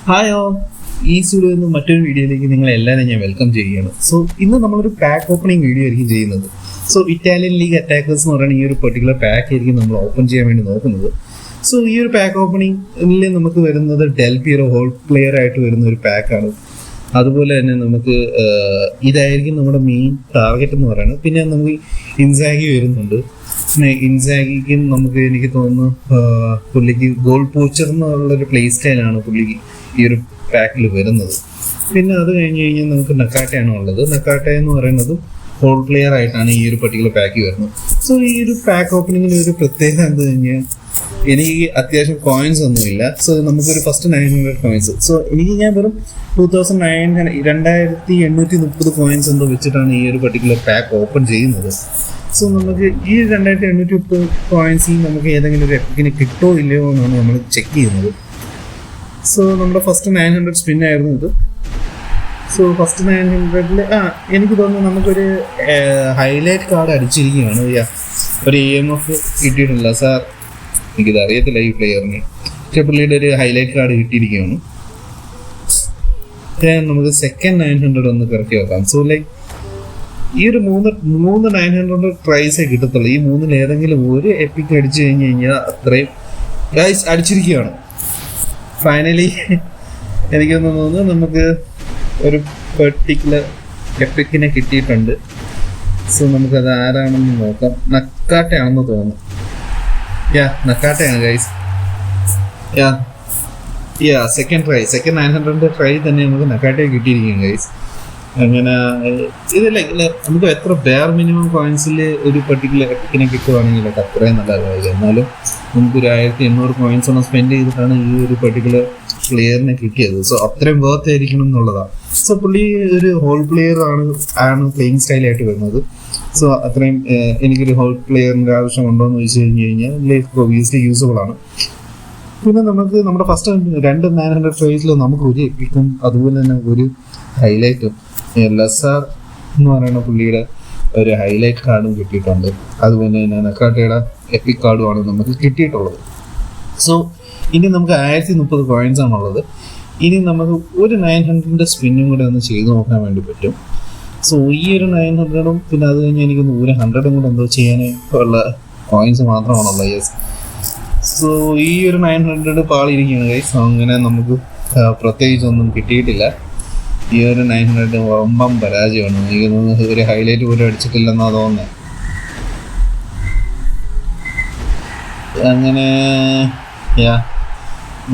Hi all, ഈ സ്റ്റുഡിയോയിൽ നിന്ന് മറ്റൊരു വീഡിയോയിലേക്ക് നിങ്ങളെല്ലാവരും ഞാൻ വെൽക്കം ചെയ്യുകയാണ്. സോ ഇന്ന് നമ്മളൊരു പാക്ക് ഓപ്പണിംഗ് വീഡിയോ ആയിരിക്കും ചെയ്യുന്നത്. സോ ഇറ്റാലിയൻ ലീഗ് അറ്റാക്കേഴ്സ് എന്ന് പറയുന്ന ഈ ഒരു പെർട്ടിക്കുലർ പാക്ക് ആയിരിക്കും നമ്മൾ ഓപ്പൺ ചെയ്യാൻ വേണ്ടി നോക്കുന്നത്. സോ ഈ ഒരു പാക്ക് ഓപ്പണിംഗിൽ നമുക്ക് വരുന്നത് ഡെൽ പിയറോ ഹോൾ പ്ലെയർ ആയിട്ട് വരുന്ന ഒരു പാക്കാണ്. അതുപോലെ തന്നെ നമുക്ക് ഇതായിരിക്കും നമ്മുടെ മെയിൻ ടാർഗറ്റ് എന്ന് പറയുന്നത്. പിന്നെ നമുക്ക് ഇൻസാഗി വരുന്നുണ്ട്. പിന്നെ ഇൻസാഗിക്കും നമുക്ക് എനിക്ക് തോന്നുന്നു പുള്ളിക്ക് ഗോൾ പോച്ചർ എന്നുള്ളൊരു പ്ലേ സ്റ്റൈലാണ് പുള്ളിക്ക് ഈ ഒരു പാക്കിൽ വരുന്നത്. പിന്നെ അത് കഴിഞ്ഞ് കഴിഞ്ഞാൽ നമുക്ക് നക്കാട്ടയാണ് ഉള്ളത്. നക്കാട്ട എന്ന് പറയുന്നത് ഹോൾ പ്ലെയർ ആയിട്ടാണ് ഈ ഒരു പെർട്ടിക്കുലർ പാക്ക് വരുന്നത്. സോ ഈ ഒരു പാക്ക് ഓപ്പണിങ്ങിന് ഒരു പ്രത്യേകത എന്താ കഴിഞ്ഞാൽ എനിക്ക് അത്യാവശ്യം കോയിൻസ് ഒന്നുമില്ല. സോ നമുക്കൊരു ഫസ്റ്റ് 900 കോയിൻസ്. സോ എനിക്ക് ഞാൻ വെറും 2830 കോയിൻസ് എന്തോ വെച്ചിട്ടാണ് ഈ ഒരു പെർട്ടിക്കുലർ പാക്ക് ഓപ്പൺ ചെയ്യുന്നത്. സോ നമുക്ക് ഈ 2830 കോയിൻസിൽ നമുക്ക് ഏതെങ്കിലും ഒരു എപ്പിക്കിന് കിട്ടോ ഇല്ലയോ എന്നാണ് നമ്മൾ ചെക്ക് ചെയ്യുന്നത്. സോ നമ്മുടെ ഫസ്റ്റ് 900 സ്പിൻ ആയിരുന്നു ഇത്. സോ ഫസ്റ്റ് 900-ൽ എനിക്ക് തോന്നുന്നു നമുക്കൊരു ഹൈലൈറ്റ് കാർഡ് അടിച്ചിരിക്കുകയാണ്. ഒരു EMF കിട്ടിയിട്ടില്ല സാർ, എനിക്കിത് അറിയത്തില്ല ഈ പ്ലെയറിന്. പക്ഷേ പുള്ളിയുടെ ഒരു ഹൈലൈറ്റ് കാർഡ് കിട്ടിയിരിക്കുകയാണ്. നമുക്ക് സെക്കൻഡ് 900 ഒന്ന് കറക്കി വെക്കാം. സോ ലൈക്ക് ഈ ഒരു മൂന്ന് 900 ട്രൈസേ കിട്ടത്തുള്ളൂ. ഈ മൂന്നിൽ ഏതെങ്കിലും ഒരു എപ്പിക്ക് അടിച്ചു കഴിഞ്ഞ് കഴിഞ്ഞാൽ അത്രയും ഗൈസ് അടിച്ചിരിക്കുകയാണ്. ഫൈനലി എനിക്കൊന്ന് തോന്നുന്നു നമുക്ക് ഒരു പെർട്ടിക്കുലർ എപ്പിക്കിനെ കിട്ടിയിട്ടുണ്ട്. സോ നമുക്കത് ആരാണെന്ന് നോക്കാം. നക്കാട്ടയാണെന്ന് തോന്നുന്നു. നക്കാട്ടയാണ് ഗൈസ്. സെക്കൻഡ് 900 ട്രൈ തന്നെ നമുക്ക് നക്കാട്ടയെ കിട്ടിയിരിക്കും ഗൈസ്. അങ്ങനെ ഇതില്ല നമുക്ക് എത്ര ബെയർ മിനിമം കോയിൻസിൽ ഒരു പെർട്ടിക്കുലർ എപ്പിക്കിനെ കിട്ടുവാണെങ്കിലൊക്കെ അത്രയും നല്ലതായിരിക്കും. എന്നാലും നമുക്കൊരു 1800 കോയിൻസ് ഒന്ന് സ്പെൻഡ് ചെയ്തിട്ടാണ് ഈ ഒരു പെർട്ടിക്കുലർ പ്ലെയറിനെ കിട്ടിയത്. സോ അത്രയും വേർത്ത് ആയിരിക്കണം എന്നുള്ളതാണ്. സോ പുള്ളി ഒരു ഹോൾ പ്ലെയർ ആണ് പ്ലേയിങ് സ്റ്റൈലായിട്ട് വരുന്നത്. സോ അത്രയും എനിക്കൊരു ഹോൾ പ്ലെയറിൻ്റെ ആവശ്യമുണ്ടോ എന്ന് ചോദിച്ചു കഴിഞ്ഞ് കഴിഞ്ഞാൽ ഒബിയസ്ലി യൂസബിൾ ആണ്. പിന്നെ നമുക്ക് നമ്മുടെ ഫസ്റ്റ് 900 ട്രൈസിൽ നമുക്ക് ഒരു എപ്പിക്കും അതുപോലെ തന്നെ ഒരു ഹൈലൈറ്റും ലസാർ എന്ന് പറയുന്ന പുള്ളിയുടെ ഒരു ഹൈലൈറ്റ് കാർഡും കിട്ടിയിട്ടുണ്ട്. അതുപോലെ തന്നെ നക്കാട്ടയുടെ എപ്പിക് കാർഡുമാണ് നമുക്ക് കിട്ടിയിട്ടുള്ളത്. സോ ഇനി നമുക്ക് 1030 കോയിൻസ് ആണുള്ളത്. ഇനി നമുക്ക് ഒരു 900 സ്പിന്നും കൂടെ ഒന്ന് ചെയ്ത് നോക്കാൻ വേണ്ടി പറ്റും. സോ ഈ ഒരു 900ഉം പിന്നെ അത് കഴിഞ്ഞ് എനിക്കൊന്ന് ഒരു 100ഉം കൂടെ എന്തോ ചെയ്യാൻ ഉള്ള കോയിൻസ് മാത്രമാണുള്ളത്. യെസ്. സോ ഈ ഒരു 900 പാളിയിരിക്കുകയാണ് ഗൈസ്. അങ്ങനെ നമുക്ക് പ്രത്യേകിച്ചൊന്നും കിട്ടിയിട്ടില്ല. ഈ ഒരു 900 വമ്പം പരാജയമാണ്. എനിക്ക് തോന്നുന്നു ഒരു ഹൈലൈറ്റ് പോലും അടിച്ചിട്ടില്ലെന്നാണ് തോന്നുന്നത്. അങ്ങനെ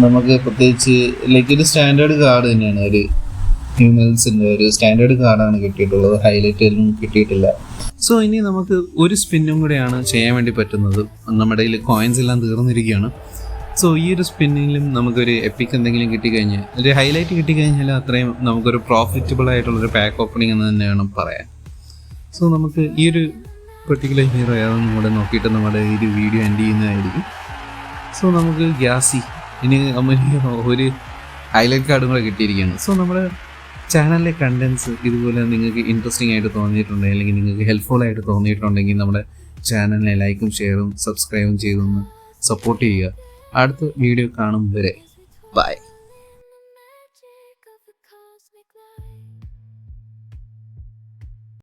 നമുക്ക് പ്രത്യേകിച്ച് ലൈക്ക് ഒരു സ്റ്റാൻഡേർഡ് കാർഡ് തന്നെയാണ്. ഒരു ഹ്യൂമൻസിൻ്റെ ഒരു സ്റ്റാൻഡേർഡ് കാർഡാണ് കിട്ടിയിട്ടുള്ളത്. ഹൈലൈറ്റ് ഒന്നും കിട്ടിയിട്ടില്ല. സോ ഇനി നമുക്ക് ഒരു സ്പിന്നും കൂടെയാണ് ചെയ്യാൻ വേണ്ടി പറ്റുന്നത്. നമ്മുടെ കയ്യിൽ കോയിൻസ് എല്ലാം തീർന്നിരിക്കുകയാണ്. സോ ഈ ഒരു സ്പിന്നിലും നമുക്കൊരു എപ്പിക്ക് എന്തെങ്കിലും കിട്ടിക്കഴിഞ്ഞാൽ, ഒരു ഹൈലൈറ്റ് കിട്ടിക്കഴിഞ്ഞാൽ അത്രയും നമുക്കൊരു പ്രോഫിറ്റബിൾ ആയിട്ടുള്ളൊരു പാക്ക് ഓപ്പണിംഗ് എന്ന് തന്നെ വേണം പറയാൻ. സോ നമുക്ക് ഈ ഒരു പെർട്ടിക്കുലർ ഹീറോ ഏതെന്നും കൂടെ നോക്കിയിട്ട് നമ്മുടെ ഈ ഒരു വീഡിയോ എൻഡ് ചെയ്യുന്നതായിരിക്കും. സോ നമുക്ക് ഗ്യാസി ഇനി ഒരു ഹൈലൈറ്റ് കാർഡും കൂടെ കിട്ടിയിരിക്കുകയാണ്. സോ നമ്മുടെ ചാനലിലെ കണ്ടൻസ് ഇതുപോലെ നിങ്ങൾക്ക് ഇൻട്രസ്റ്റിംഗ് ആയിട്ട് തോന്നിയിട്ടുണ്ടെങ്കിൽ അല്ലെങ്കിൽ നിങ്ങൾക്ക് ഹെൽപ്ഫുൾ ആയിട്ട് തോന്നിയിട്ടുണ്ടെങ്കിൽ നമ്മുടെ ചാനലിനെ ലൈക്കും ഷെയറും സബ്സ്ക്രൈബും ചെയ്തൊന്ന് സപ്പോർട്ട് ചെയ്യുക. അടുത്ത വീഡിയോ കാണും വരെ ബൈ.